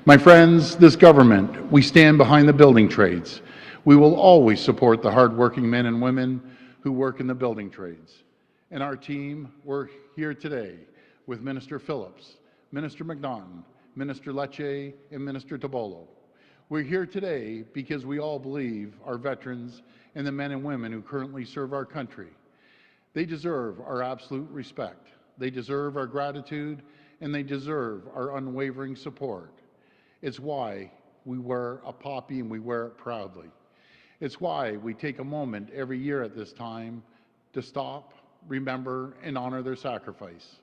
My friends, this government, we stand behind the building trades. We will always support the hardworking men and women who work in the building trades. And our team, we're here today with Minister Phillips, Minister McNaughton, Minister Lecce, and Minister Tobolo. We're here today because we all believe our veterans and the men and women who currently serve our country. They deserve our absolute respect. They deserve our gratitude, and they deserve our unwavering support. It's why we wear a poppy and we wear it proudly. It's why we take a moment every year at this time to stop, remember, and honor their sacrifice.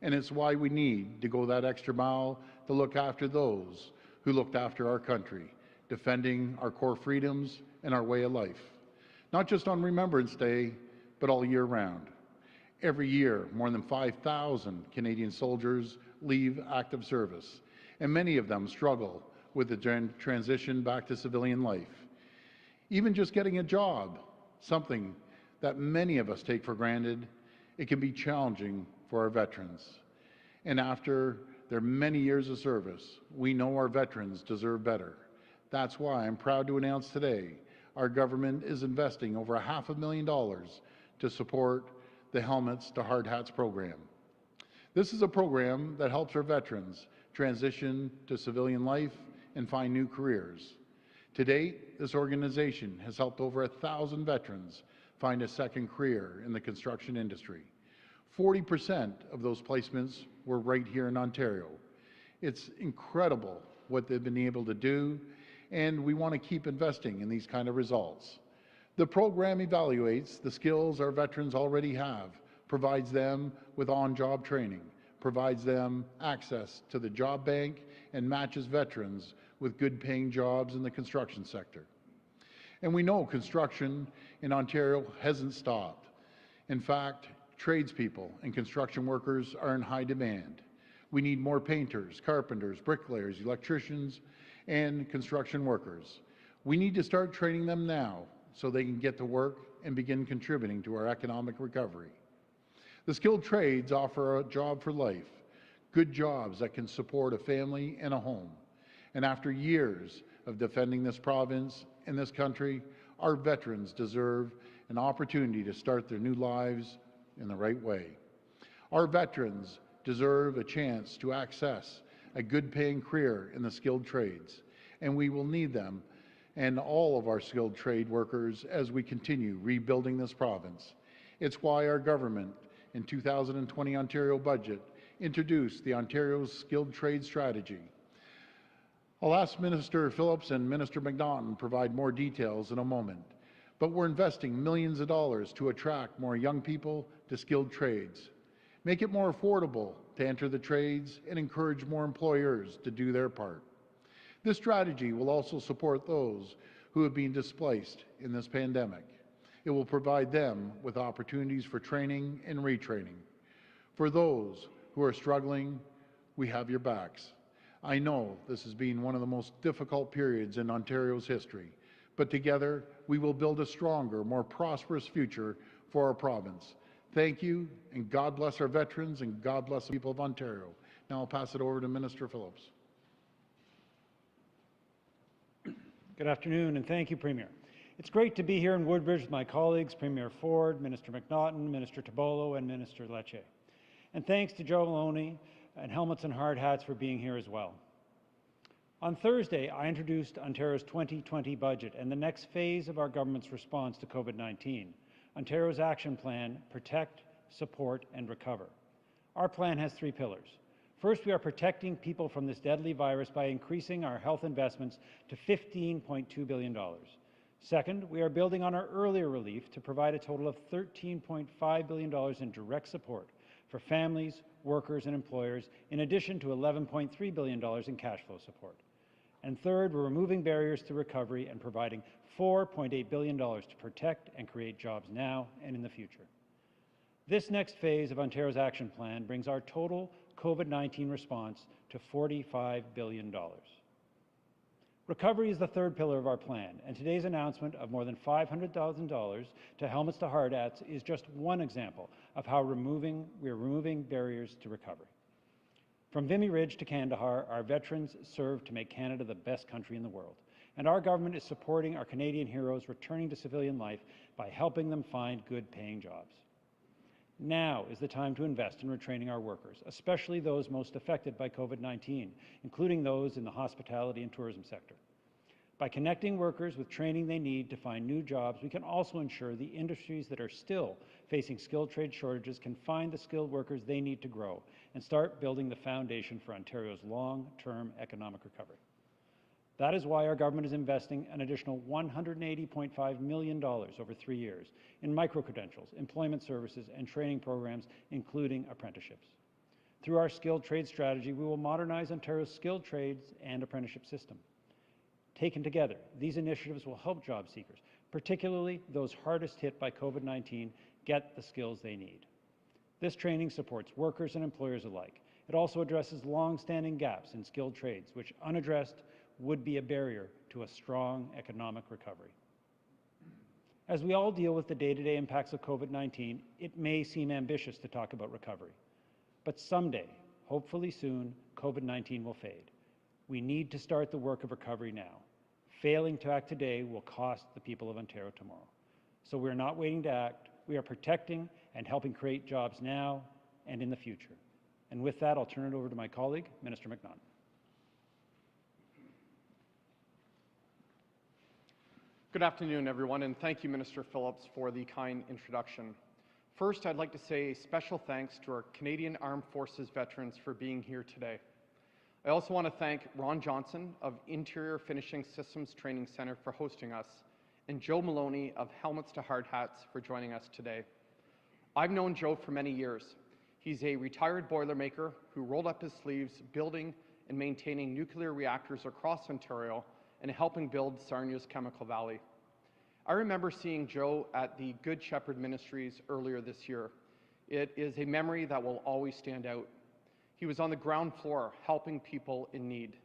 And it's why we need to go that extra mile to look after those who looked after our country, defending our core freedoms and our way of life. Not just on Remembrance Day, but all year round. Every year, more than 5,000 Canadian soldiers leave active service, and many of them struggle with the transition back to civilian life. Even just getting a job, something that many of us take for granted, it can be challenging for our veterans. And after their many years of service, we know our veterans deserve better. That's why I'm proud to announce today our government is investing over $500,000 to support the Helmets to Hardhats program. This is a program that helps our veterans transition to civilian life and find new careers. To date, this organization has helped over 1,000 veterans find a second career in the construction industry. 40% of those placements were right here in Ontario. It's incredible what they've been able to do, and we want to keep investing in these kind of results. The program evaluates the skills our veterans already have, provides them with on-job training, provides them access to the job bank, and matches veterans with good-paying jobs in the construction sector. And we know construction in Ontario hasn't stopped. In fact, tradespeople and construction workers are in high demand. We need more painters, carpenters, bricklayers, electricians, and construction workers. We need to start training them now so they can get to work and begin contributing to our economic recovery. The skilled trades offer a job for life, good jobs that can support a family and a home. And after years of defending this province and this country, our veterans deserve an opportunity to start their new lives in the right way. Our veterans deserve a chance to access a good-paying career in the skilled trades, and we will need them and all of our skilled trade workers as we continue rebuilding this province. It's why our government in 2020 Ontario budget introduced the Ontario Skilled Trade Strategy. I'll ask Minister Phillips and Minister McNaughton provide more details in a moment, but we're investing millions of dollars to attract more young people to skilled trades, make it more affordable to enter the trades, and encourage more employers to do their part. This strategy will also support those who have been displaced in this pandemic. It will provide them with opportunities for training and retraining. For those who are struggling, we have your backs. I know this has been one of the most difficult periods in Ontario's history, but together we will build a stronger, more prosperous future for our province. Thank you, and God bless our veterans, and God bless the people of Ontario. Now I'll pass it over to Minister Phillips. Good afternoon, and thank you, Premier. It's great to be here in Woodbridge with my colleagues, Premier Ford, Minister McNaughton, Minister Tobolo, and Minister Lecce. And thanks to Joe Maloney and Helmets and Hardhats for being here as well. On Thursday, I introduced Ontario's 2020 budget and the next phase of our government's response to COVID-19, Ontario's action plan, Protect, Support, and Recover. Our plan has 3 pillars. First, we are protecting people from this deadly virus by increasing our health investments to $15.2 billion. Second, we are building on our earlier relief to provide a total of $13.5 billion in direct support for families, workers, and employers, in addition to $11.3 billion in cash flow support. And third, we're removing barriers to recovery and providing $4.8 billion to protect and create jobs now and in the future. This next phase of Ontario's action plan brings our total COVID-19 response to $45 billion. Recovery is the third pillar of our plan, and today's announcement of more than $500,000 to Helmets to Hardhats is just one example of how we are removing barriers to recovery. From Vimy Ridge to Kandahar, our veterans serve to make Canada the best country in the world. And our government is supporting our Canadian heroes returning to civilian life by helping them find good paying jobs. Now is the time to invest in retraining our workers, especially those most affected by COVID-19, including those in the hospitality and tourism sector. By connecting workers with training they need to find new jobs, we can also ensure the industries that are still facing skilled trade shortages can find the skilled workers they need to grow and start building the foundation for Ontario's long-term economic recovery. That is why our government is investing an additional $180.5 million over 3 years in micro-credentials, employment services, and training programs, including apprenticeships. Through our skilled trade strategy, we will modernize Ontario's skilled trades and apprenticeship system. Taken together, these initiatives will help job seekers, particularly those hardest hit by COVID-19, get the skills they need. This training supports workers and employers alike. It also addresses long-standing gaps in skilled trades, which unaddressed would be a barrier to a strong economic recovery. As we all deal with the day-to-day impacts of COVID-19, it may seem ambitious to talk about recovery. But someday, hopefully soon, COVID-19 will fade. We need to start the work of recovery now. Failing to act today will cost the people of Ontario tomorrow. So we're not waiting to act. We are protecting and helping create jobs now and in the future. And with that, I'll turn it over to my colleague, Minister McNaughton. Good afternoon, everyone, and thank you, Minister Phillips, for the kind introduction. First, I'd like to say a special thanks to our Canadian Armed Forces veterans for being here today. I also want to thank Ron Johnson of Interior Finishing Systems Training Centre for hosting us, and Joe Maloney of Helmets to Hardhats for joining us today. I've known Joe for many years. He's a retired Boilermaker who rolled up his sleeves building and maintaining nuclear reactors across Ontario and helping build Sarnia's Chemical Valley. I remember seeing Joe at the Good Shepherd Ministries earlier this year. It is a memory that will always stand out. He was on the ground floor helping people in need.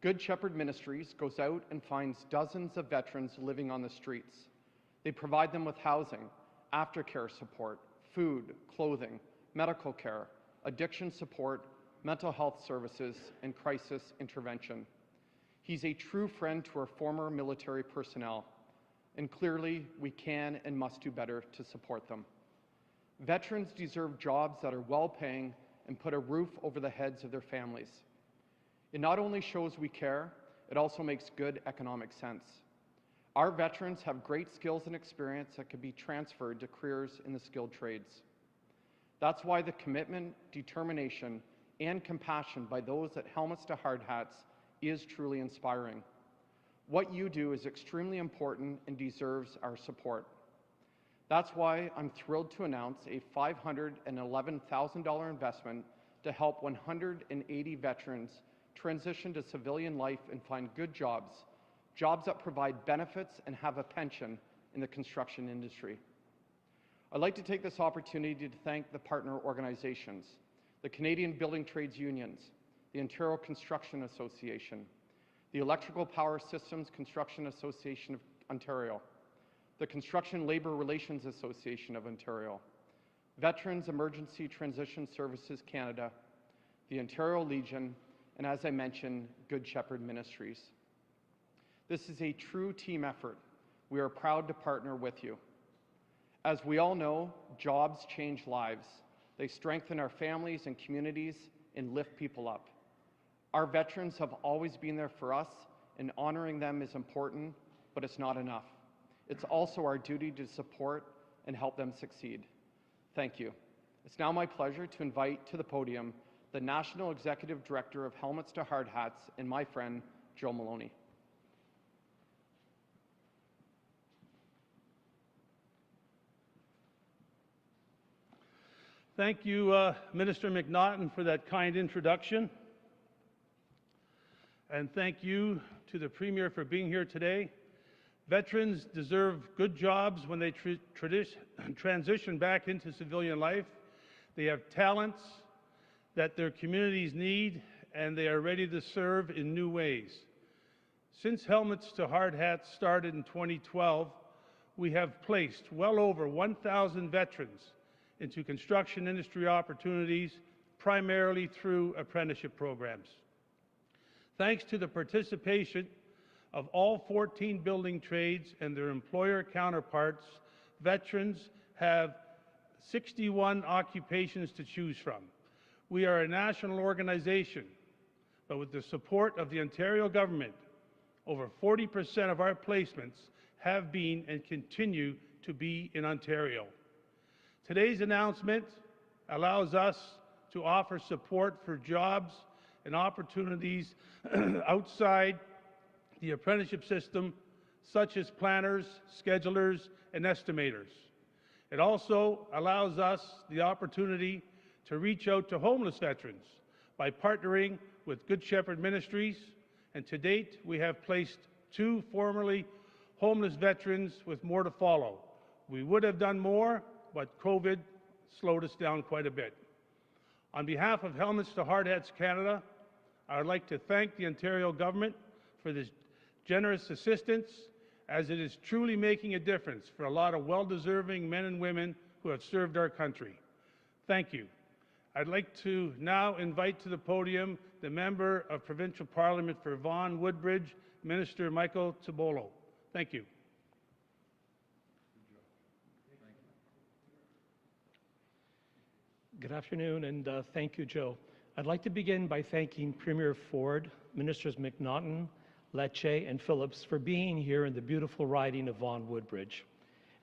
Good Shepherd Ministries goes out and finds dozens of veterans living on the streets. They provide them with housing, aftercare support, food, clothing, medical care, addiction support, mental health services, and crisis intervention. He's a true friend to our former military personnel, and clearly we can and must do better to support them. Veterans deserve jobs that are well-paying and put a roof over the heads of their families. It not only shows we care, it also makes good economic sense. Our veterans have great skills and experience that could be transferred to careers in the skilled trades. That's why the commitment, determination, and compassion by those at Helmets to Hardhats is truly inspiring. What you do is extremely important and deserves our support. That's why I'm thrilled to announce a $511,000 investment to help 180 veterans transition to civilian life and find good jobs, jobs that provide benefits and have a pension in the construction industry. I'd like to take this opportunity to thank the partner organizations, the Canadian Building Trades Unions, the Ontario Construction Association, the Electrical Power Systems Construction Association of Ontario, the Construction Labour Relations Association of Ontario, Veterans Emergency Transition Services Canada, the Ontario Legion, and as I mentioned, Good Shepherd Ministries. This is a true team effort. We are proud to partner with you. As we all know, jobs change lives. They strengthen our families and communities and lift people up. Our veterans have always been there for us, and honoring them is important, but it's not enough. It's also our duty to support and help them succeed. Thank you. It's now my pleasure to invite to the podium the National Executive Director of Helmets to Hardhats and my friend, Joe Maloney. Thank you, Minister McNaughton, for that kind introduction. And thank you to the Premier for being here today. Veterans deserve good jobs when they transition back into civilian life. They have talents that their communities need, and they are ready to serve in new ways. Since Helmets to Hardhats started in 2012, we have placed well over 1,000 veterans into construction industry opportunities, primarily through apprenticeship programs. Thanks to the participation of all 14 building trades and their employer counterparts, veterans have 61 occupations to choose from. We are a national organization, but with the support of the Ontario government, over 40% of our placements have been and continue to be in Ontario. Today's announcement allows us to offer support for jobs and opportunities outside the apprenticeship system, such as planners, schedulers, and estimators. It also allows us the opportunity to reach out to homeless veterans by partnering with Good Shepherd Ministries, and to date we have placed 2 formerly homeless veterans with more to follow. We would have done more, but COVID slowed us down quite a bit. On behalf of Helmets to Hardhats Canada, I would like to thank the Ontario government for this generous assistance, as it is truly making a difference for a lot of well-deserving men and women who have served our country. Thank you. I'd like to now invite to the podium the Member of Provincial Parliament for Vaughan Woodbridge, Minister Michael Tibolo. Thank you. Good afternoon, and thank you, Joe. I'd like to begin by thanking Premier Ford, Ministers McNaughton, Lecce, and Phillips for being here in the beautiful riding of Vaughan Woodbridge.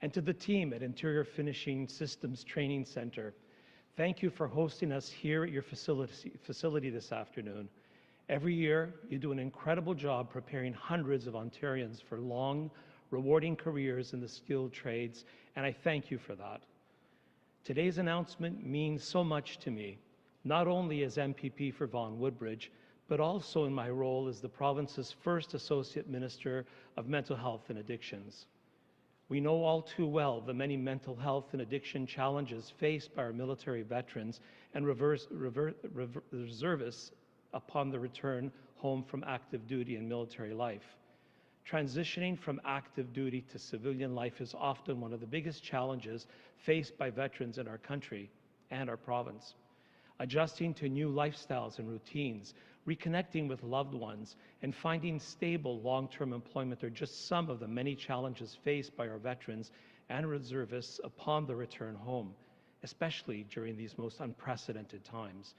And to the team at Interior Finishing Systems Training Centre, thank you for hosting us here at your facility this afternoon. Every year, you do an incredible job preparing hundreds of Ontarians for long, rewarding careers in the skilled trades, and I thank you for that. Today's announcement means so much to me, not only as MPP for Vaughan Woodbridge, but also in my role as the province's first Associate Minister of Mental Health and Addictions. We know all too well the many mental health and addiction challenges faced by our military veterans and reservists upon the return home from active duty and military life. Transitioning from active duty to civilian life is often one of the biggest challenges faced by veterans in our country and our province. Adjusting to new lifestyles and routines, reconnecting with loved ones, and finding stable long-term employment are just some of the many challenges faced by our veterans and reservists upon the return home, especially during these most unprecedented times.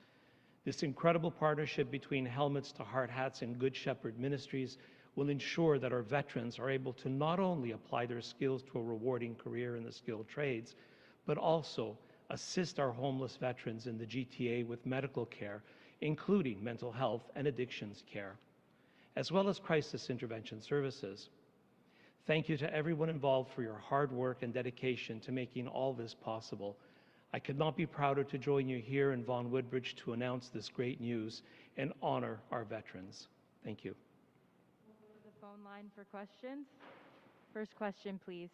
This incredible partnership between Helmets to Hardhats and Good Shepherd Ministries will ensure that our veterans are able to not only apply their skills to a rewarding career in the skilled trades, but also assist our homeless veterans in the GTA with medical care, including mental health and addictions care, as well as crisis intervention services. Thank you to everyone involved for your hard work and dedication to making all this possible. I could not be prouder to join you here in Vaughan Woodbridge to announce this great news and honor our veterans. Thank you. Phone line for questions. First question, please.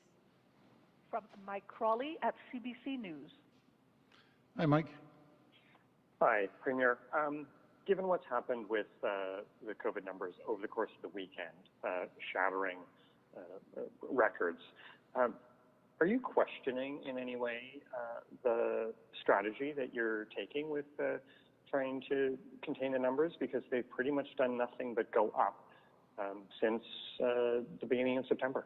From Mike Crawley at CBC News. Hi, Mike. Hi, Premier. Given what's happened with the COVID numbers over the course of the weekend, shattering records, are you questioning in any way the strategy that you're taking with trying to contain the numbers? Because they've pretty much done nothing but go up since the beginning of September.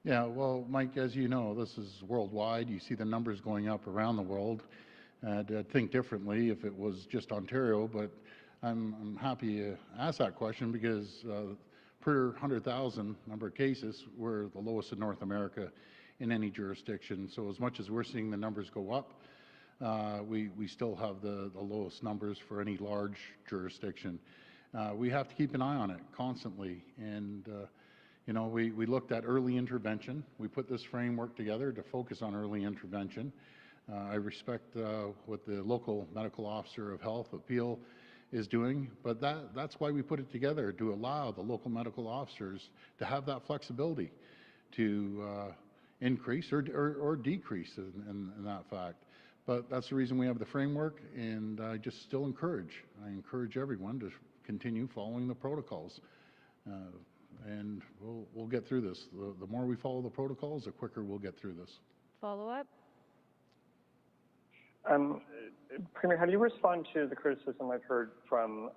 Yeah, well, Mike, as you know, this is worldwide. You see the numbers going up around the world. I'd think differently if it was just Ontario, but I'm happy you asked that question because per 100,000 number of cases, we're the lowest in North America in any jurisdiction. So as much as we're seeing the numbers go up, we still have the lowest numbers for any large jurisdiction. We have to keep an eye on it constantly. And, you know, we looked at early intervention. We put this framework together to focus on early intervention. I respect what the local medical officer of health appeal is doing, but that's why we put it together, to allow the local medical officers to have that flexibility to increase or decrease in that fact. But that's the reason we have the framework, and I just still encourage everyone to continue following the protocols. And we'll get through this. The more we follow the protocols, the quicker we'll get through this. Follow up. Premier, how do you respond to the criticism I've heard from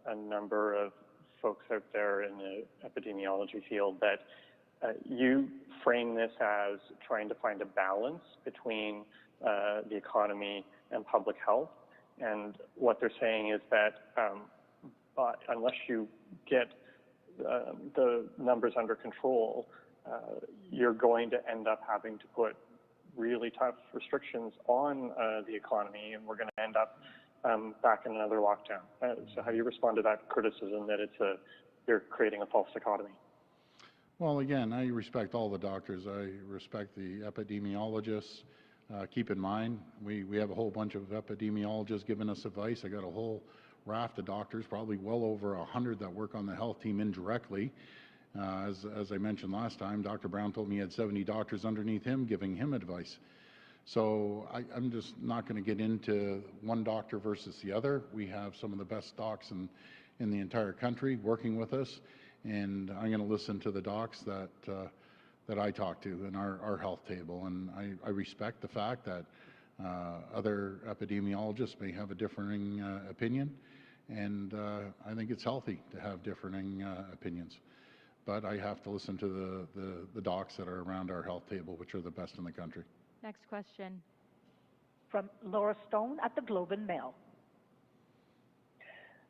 a number of folks out there in the epidemiology field that you frame this as trying to find a balance between the economy and public health? And what they're saying is that unless you get the numbers under control, you're going to end up having to put really tough restrictions on the economy, and we're going to end up back in another lockdown. So how do you respond to that criticism that you're creating a false dichotomy? Well, again, I respect all the doctors. I respect the epidemiologists. Keep in mind, we have a whole bunch of epidemiologists giving us advice. I got a whole raft of doctors, probably well over 100 that work on the health team indirectly. As I mentioned last time, Dr. Brown told me he had 70 doctors underneath him giving him advice. So I'm just not going to get into one doctor versus the other. We have some of the best docs in the entire country working with us, and I'm going to listen to the docs that I talk to in our health table. And I respect the fact that other epidemiologists may have a differing opinion, and I think it's healthy to have differing opinions. But I have to listen to the docs that are around our health table, which are the best in the country. Next question. From Laura Stone at the Globe and Mail.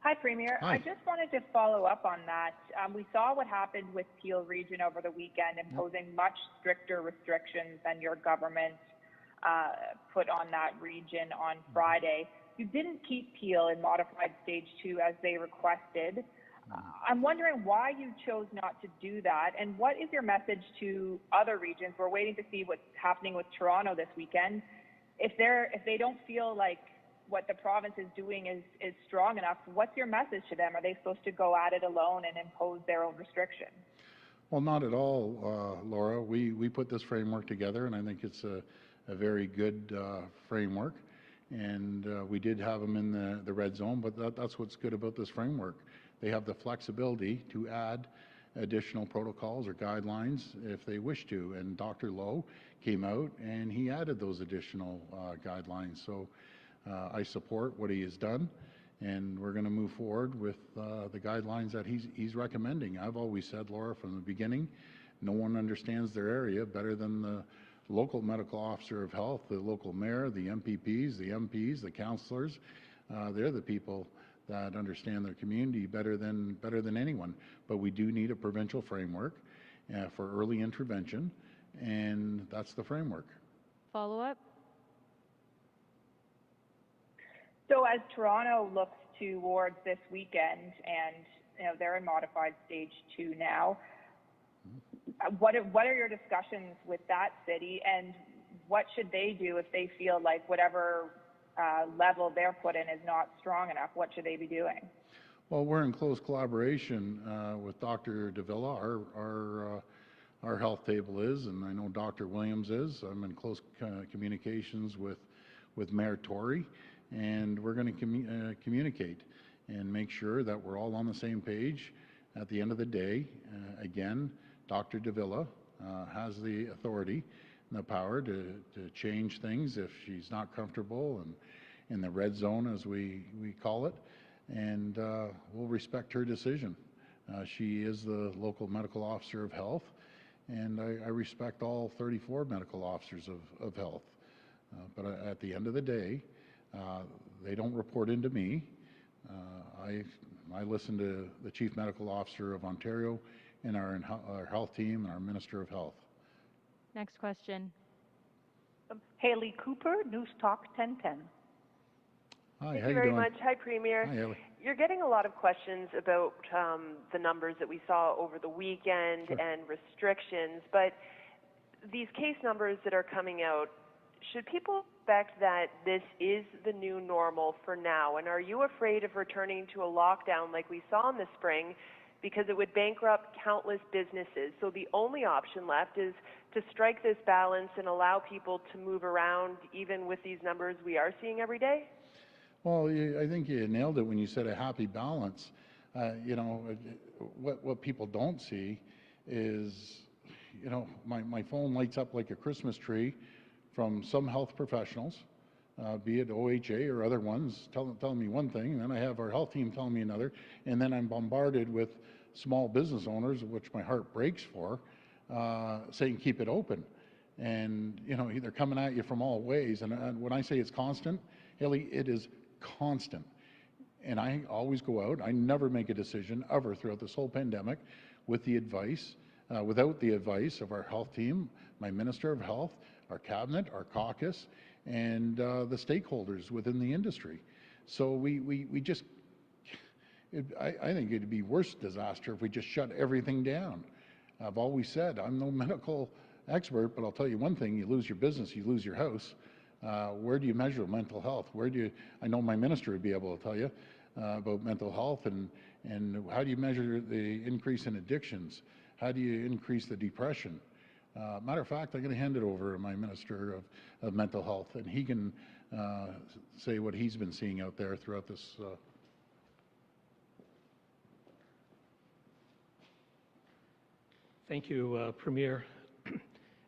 Hi, Premier. Hi. I just wanted to follow up on that. We saw what happened with Peel Region over the weekend, imposing much stricter restrictions than your government put on that region on Friday. You didn't keep Peel in modified stage 2 as they requested. I'm wondering why you chose not to do that, and what is your message to other regions? We're waiting to see what's happening with Toronto this weekend. If they don't feel like what the province is doing is strong enough, what's your message to them? Are they supposed to go at it alone and impose their own restrictions? Well, not at all, Laura. We put this framework together, and I think it's a very good framework. And we did have them in the red zone, but that's what's good about this framework. They have the flexibility to add additional protocols or guidelines if they wish to. And Dr. Lowe came out and he added those additional guidelines. So I support what he has done, and we're going to move forward with the guidelines that he's recommending. I've always said, Laura, from the beginning, no one understands their area better than the local medical officer of health, the local mayor, the MPPs, the MPs, the councillors. They're the people that understand their community better than anyone. But we do need a provincial framework for early intervention, and that's the framework. Follow up. So as Toronto looks towards this weekend, and they're in modified stage 2 now, what are your discussions with that city, and what should they do if they feel like whatever level they're put in is not strong enough? What should they be doing? Well, we're in close collaboration with Dr. Davila. Our health table is, and I know Dr. Williams is. I'm in close communications with Mayor Tory, and we're going to communicate and make sure that we're all on the same page. At the end of the day, again, Dr. Davila has the authority and the power to change things if she's not comfortable, and in the red zone, as we call it, and we'll respect her decision. She is the local medical officer of health, and I respect all 34 medical officers of health. But at the end of the day, they don't report into me. I listen to the Chief Medical Officer of Ontario and our health team and our Minister of Health. Next question. Haley Cooper, News Talk 1010. Hi, Thank how you you very doing? much. Hi, Premier. Hi, Haley. You're getting a lot of questions about the numbers that we saw over the weekend and restrictions, but these case numbers that are coming out, should people expect that this is the new normal for now? And are you afraid of returning to a lockdown like we saw in the spring, because it would bankrupt countless businesses? So the only option left is to strike this balance and allow people to move around even with these numbers we are seeing every day? Well, I think you nailed it when you said a happy balance. What people don't see is, my phone lights up like a Christmas tree from some health professionals be it OHA or other ones, telling me one thing, and then I have our health team telling me another, and then I'm bombarded with small business owners, which my heart breaks for, saying keep it open. And you know, they're coming at you from all ways. And when I say it's constant, Haley, it is constant. And I always go out. I never make a decision ever throughout this whole pandemic with the advice, without the advice of our health team, my Minister of Health, our cabinet, our caucus, and the stakeholders within the industry. So we just, I think it'd be worse disaster if we just shut everything down. I've always said I'm no medical expert, but I'll tell you one thing: you lose your business, you lose your house. Where do you measure mental health? Where do you, I know my minister would be able to tell you about mental health, and how do you measure the increase in addictions? How do you increase the depression? Matter of fact, I'm going to hand it over to my Minister of Mental Health, and he can say what he's been seeing out there throughout this. Thank you, Premier.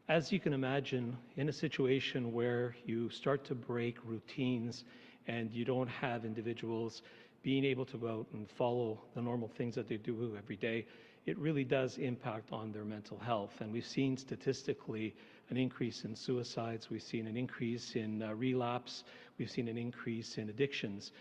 As you can imagine, in a situation where you start to break routines and you don't have individuals being able to go out and follow the normal things that they do every day, it really does impact on their mental health. And we've seen statistically an increase in suicides, we've seen an increase in relapse, we've seen an increase in addictions.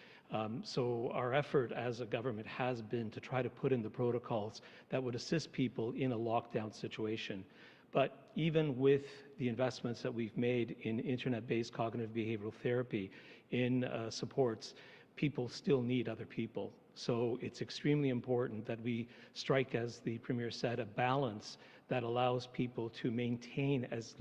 So our effort as a government has been to try to put in the protocols that would assist people in a lockdown situation. But even with the investments that we've made in internet-based cognitive behavioral therapy, in supports, people still need other people. So it's extremely important that we strike, as the Premier said, a balance that allows people to maintain as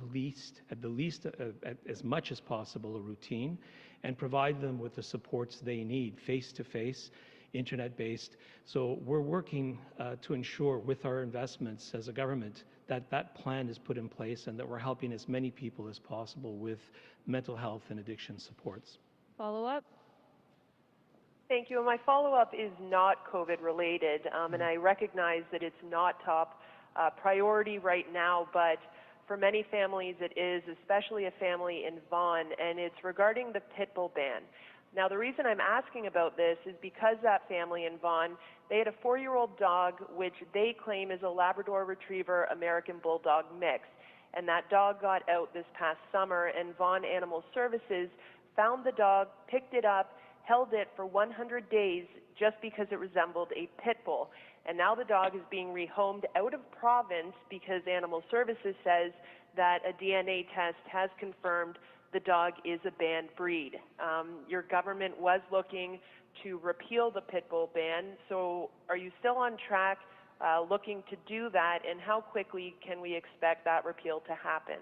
much as possible a routine, and provide them with the supports they need, face-to-face, internet-based. So we're working to ensure with our investments as a government that that plan is put in place and that we're helping as many people as possible with mental health and addiction supports. Follow-up? Thank you. And my follow-up is not COVID related, and I recognize that it's not top priority right now, but for many families it is, especially a family in Vaughan, and it's regarding the Pitbull ban. Now, the reason I'm asking about this is because that family in Vaughan, they had a 4-year-old dog which they claim is a Labrador Retriever American Bulldog mix. And that dog got out this past summer, and Vaughan Animal Services found the dog, picked it up, held it for 100 days just because it resembled a pit bull. And now the dog is being rehomed out of province because Animal Services says that a DNA test has confirmed the dog is a banned breed. Your government was looking to repeal the Pitbull ban, so are you still on track looking to do that, and how quickly can we expect that repeal to happen?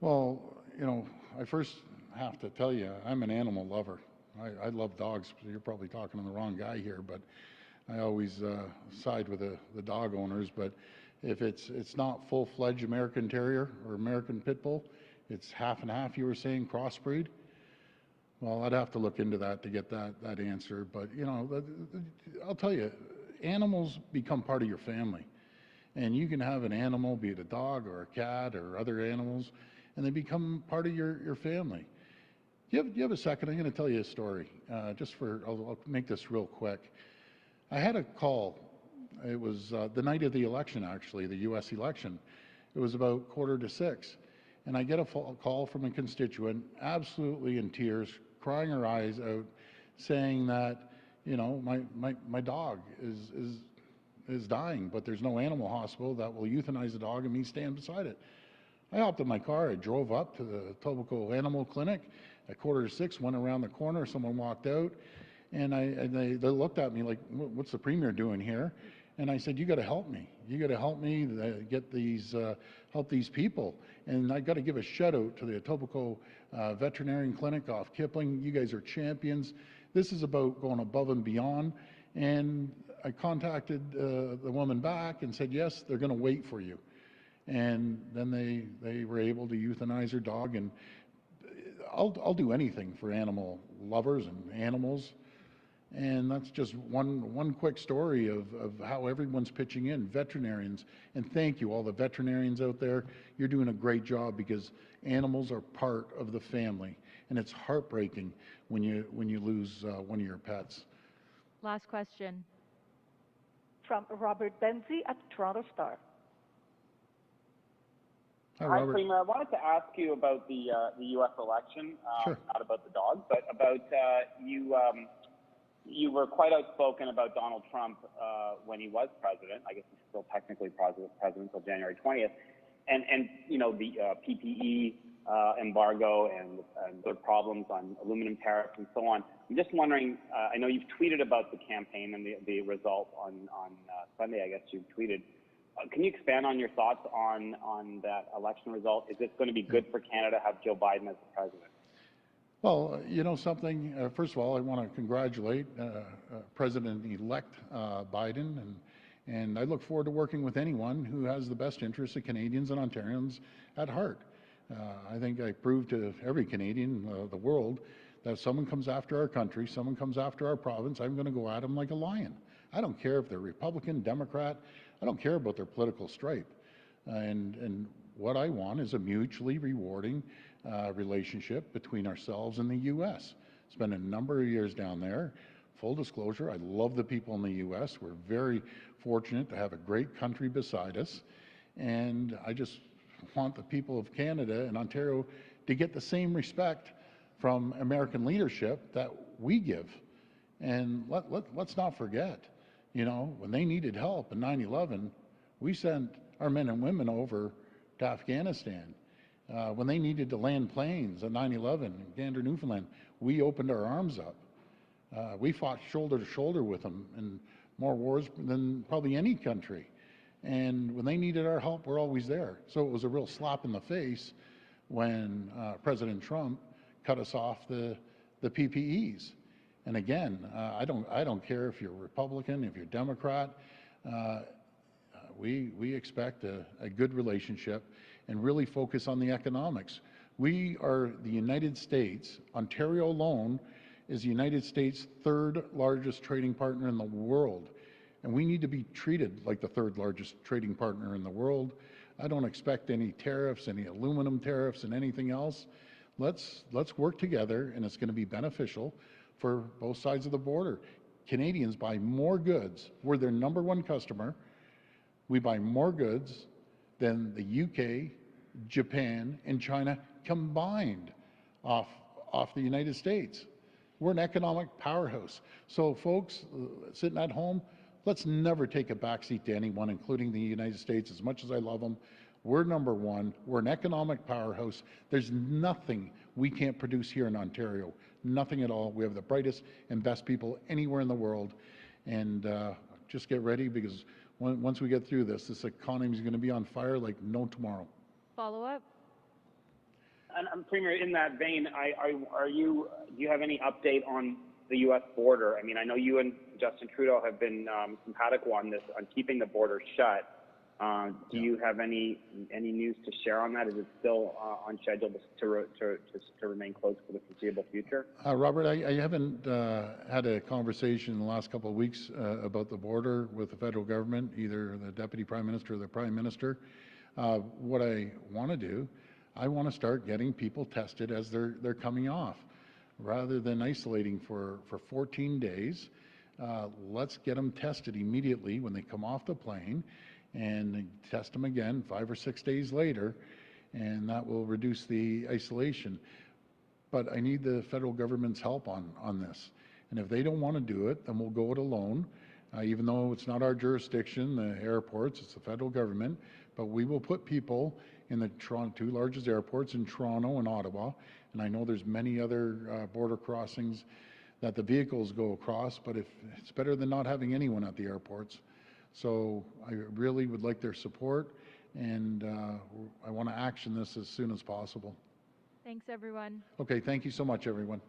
Well, you know, I first have to tell you, I'm an animal lover. I love dogs. You're probably talking to the wrong guy here, but I always side with the dog owners. But if it's not full-fledged American Terrier or American Pit Bull, it's half and half, you were saying, crossbreed. Well, I'd have to look into that to get that answer. But, you know, I'll tell you, animals become part of your family. And you can have an animal, be it a dog or a cat or other animals, and they become part of your family. Do you have a second? I'm going to tell you a story. I'll make this real quick. I had a call. It was the night of the election, actually, the U.S. election. It was about 5:45. And I get a call from a constituent, absolutely in tears, crying her eyes out, saying that, you know, my dog is dying, but there's no animal hospital that will euthanize the dog and me stand beside it. I hopped in my car, I drove up to the Etobicoke Animal Clinic at 5:45, went around the corner, someone walked out, and they looked at me like, what's the Premier doing here? And I said, you got to help me. You got to help me get these, help these people. And I got to give a shout out to the Etobicoke Veterinarian Clinic off Kipling. You guys are champions. This is about going above and beyond. And I contacted the woman back and said, yes, they're going to wait for you. And then they were able to euthanize her dog. And I'll do anything for animal lovers and animals. And that's just one quick story of how everyone's pitching in, veterinarians. And thank you, all the veterinarians out there. You're doing a great job because animals are part of the family. and it's heartbreaking when you lose one of your pets. Last question. From Robert Benzie at Toronto Star. Hi, Hi, Robert. Premier. I wanted to ask you about the U.S. election, Sure. not about the dog, but about you were quite outspoken about Donald Trump when he was president. I guess he's still technically president until January 20th. And you know, the PPE embargo and the problems on aluminum tariffs and so on. I'm just wondering, I know you've tweeted about the campaign and the result on Sunday, I guess you tweeted. Can you expand on your thoughts on that election result? Is it going to be good for Canada to have Joe Biden as the president? Well, you know something, first of all, I want to congratulate President-elect Biden, and I look forward to working with anyone who has the best interests of Canadians and Ontarians at heart. I think I proved to every Canadian, the world, that if someone comes after our country, someone comes after our province, I'm going to go at them like a lion. I don't care if they're Republican, Democrat, I don't care about their political stripe. And what I want is a mutually rewarding relationship between ourselves and the U.S. Spent a number of years down there. Full disclosure, I love the people in the U.S. We're very fortunate to have a great country beside us. And I just want the people of Canada and Ontario to get the same respect from American leadership that we give. And let's not forget, you know, when they needed help in 9/11, we sent our men and women over to Afghanistan. When they needed to land planes at 9/11 in Gander, Newfoundland, we opened our arms up. We fought shoulder to shoulder with them in more wars than probably any country. And when they needed our help, we're always there. So it was a real slap in the face when President Trump cut us off the PPEs. And again, I don't care if you're Republican, if you're Democrat. We expect a good relationship and really focus on the economics. We are the United States. Ontario alone is the United States' third largest trading partner in the world. And we need to be treated like the third largest trading partner in the world. I don't expect any tariffs, any aluminum tariffs and anything else. Let's work together, and it's going to be beneficial for both sides of the border. Canadians buy more goods. We're their #1 customer. We buy more goods than the UK, Japan, and China combined off the United States. We're an economic powerhouse. So folks sitting at home, let's never take a backseat to anyone, including the United States, as much as I love them. We're #1. We're an economic powerhouse. There's nothing we can't produce here in Ontario. Nothing at all. We have the brightest and best people anywhere in the world. And just get ready, because once we get through this economy is going to be on fire like no tomorrow. Follow up? And Premier, in that vein, do you have any update on the U.S. border? I mean, I know you and Justin Trudeau have been simpatico on this, on keeping the border shut. Do you have any news to share on that? Is it still on schedule to remain closed for the foreseeable future? Robert, I haven't had a conversation in the last couple of weeks about the border with the federal government, either the Deputy Prime Minister or the Prime Minister. What I want to do, I want to start getting people tested as they're coming off. Rather than isolating for 14 days, let's get them tested immediately when they come off the plane, and test them again 5 or 6 days later, and that will reduce the isolation. But I need the federal government's help on this. And if they don't want to do it, then we'll go it alone, even though it's not our jurisdiction, the airports, it's the federal government. But we will put people in the two largest airports in Toronto and Ottawa, and I know there's many other border crossings that the vehicles go across, but if it's better than not having anyone at the airports. So I really would like their support, and I want to action this as soon as possible. Thanks, everyone. Okay, thank you so much, everyone.